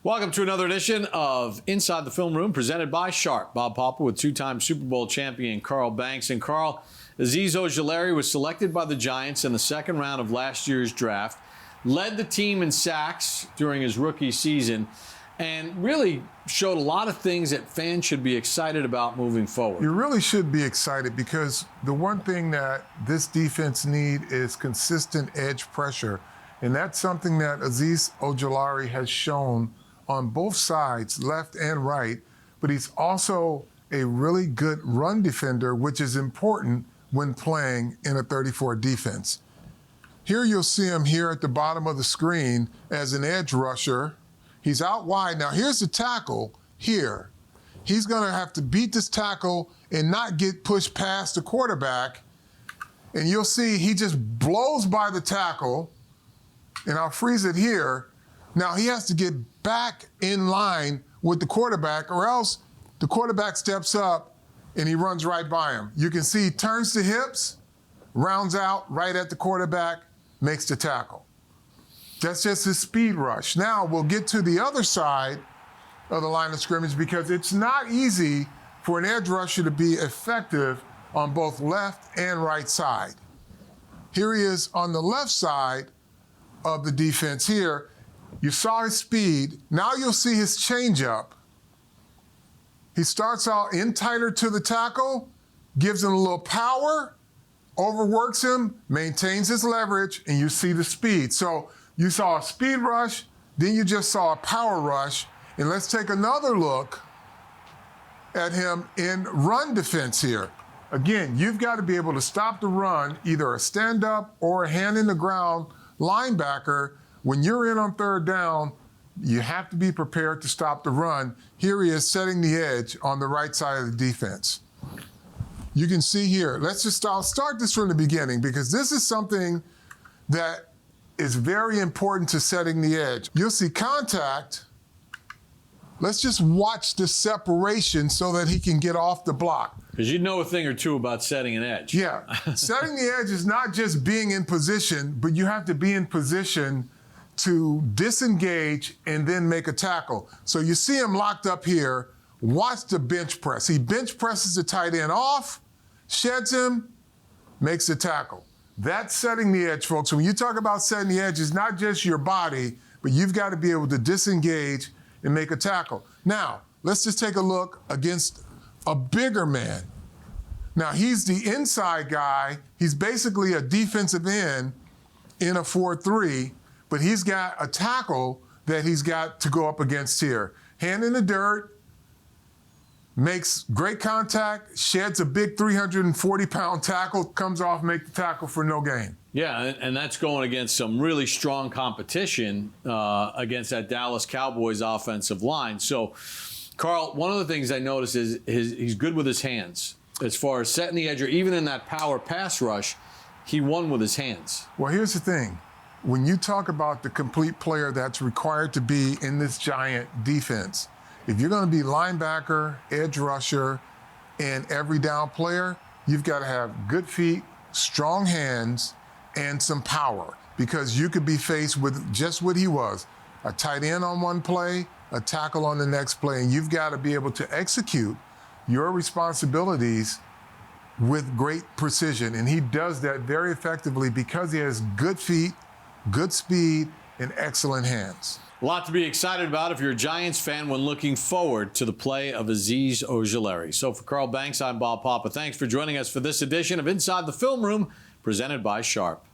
Welcome to another edition of Inside the Film Room, presented by Sharp. Bob Papa with two-time Super Bowl champion Carl Banks. And Carl, Azeez Ojulari was selected by the Giants in the second round of last year's draft, led the team in sacks during his rookie season, and really showed a lot of things that fans should be excited about moving forward. You really should be excited because the one thing that this defense need is consistent edge pressure. And that's something that Azeez Ojulari has shown on both sides, left and right, but he's also a really good run defender, which is important when playing in a 34 defense. Here you'll see him here at the bottom of the screen as an edge rusher. He's out wide. Now here's the tackle here. He's gonna have to beat this tackle and not get pushed past the quarterback. And you'll see he just blows by the tackle, and I'll freeze it here. Now he has to get back in line with the quarterback, or else the quarterback steps up and he runs right by him. You can see he turns the hips, rounds out right at the quarterback, makes the tackle. That's just his speed rush. Now we'll get to the other side of the line of scrimmage because it's not easy for an edge rusher to be effective on both left and right side. Here he is on the left side of the defense here. You saw his speed. Now you'll see his changeup. He starts out in tighter to the tackle, gives him a little power, overworks him, maintains his leverage, and you see the speed. So you saw a speed rush, then you just saw a power rush. And let's take another look at him in run defense here. Again, you've got to be able to stop the run, either a stand-up or a hand in the ground linebacker. When you're in on third down, you have to be prepared to stop the run. Here he is setting the edge on the right side of the defense. You can see here, I'll start this from the beginning because this is something that is very important to setting the edge. You'll see contact. Let's just watch the separation so that he can get off the block. Because you know a thing or two about setting an edge. Yeah, setting the edge is not just being in position, but you have to be in position to disengage and then make a tackle. So you see him locked up here. Watch the bench press. He bench presses the tight end off, sheds him, makes the tackle. That's setting the edge, folks. When you talk about setting the edge, it's not just your body, but you've got to be able to disengage and make a tackle. Now, let's just take a look against a bigger man. Now, he's the inside guy. He's basically a defensive end in a 4-3, but he's got a tackle that he's got to go up against here. Hand in the dirt, makes great contact, sheds a big 340-pound tackle, comes off, make the tackle for no gain. Yeah, and that's going against some really strong competition against that Dallas Cowboys offensive line. So, Carl, one of the things I noticed is he's good with his hands. As far as setting the edge, or even in that power pass rush, he won with his hands. Well, here's the thing. When you talk about the complete player that's required to be in this Giant defense, if you're going to be linebacker, edge rusher, and every down player, you've got to have good feet, strong hands, and some power, because you could be faced with just what he was, a tight end on one play, a tackle on the next play, and you've got to be able to execute your responsibilities with great precision. And he does that very effectively because he has good feet, good speed, and excellent hands. A lot to be excited about if you're a Giants fan when looking forward to the play of Azeez Ojulari. So for Carl Banks, I'm Bob Papa. Thanks for joining us for this edition of Inside the Film Room, presented by Sharp.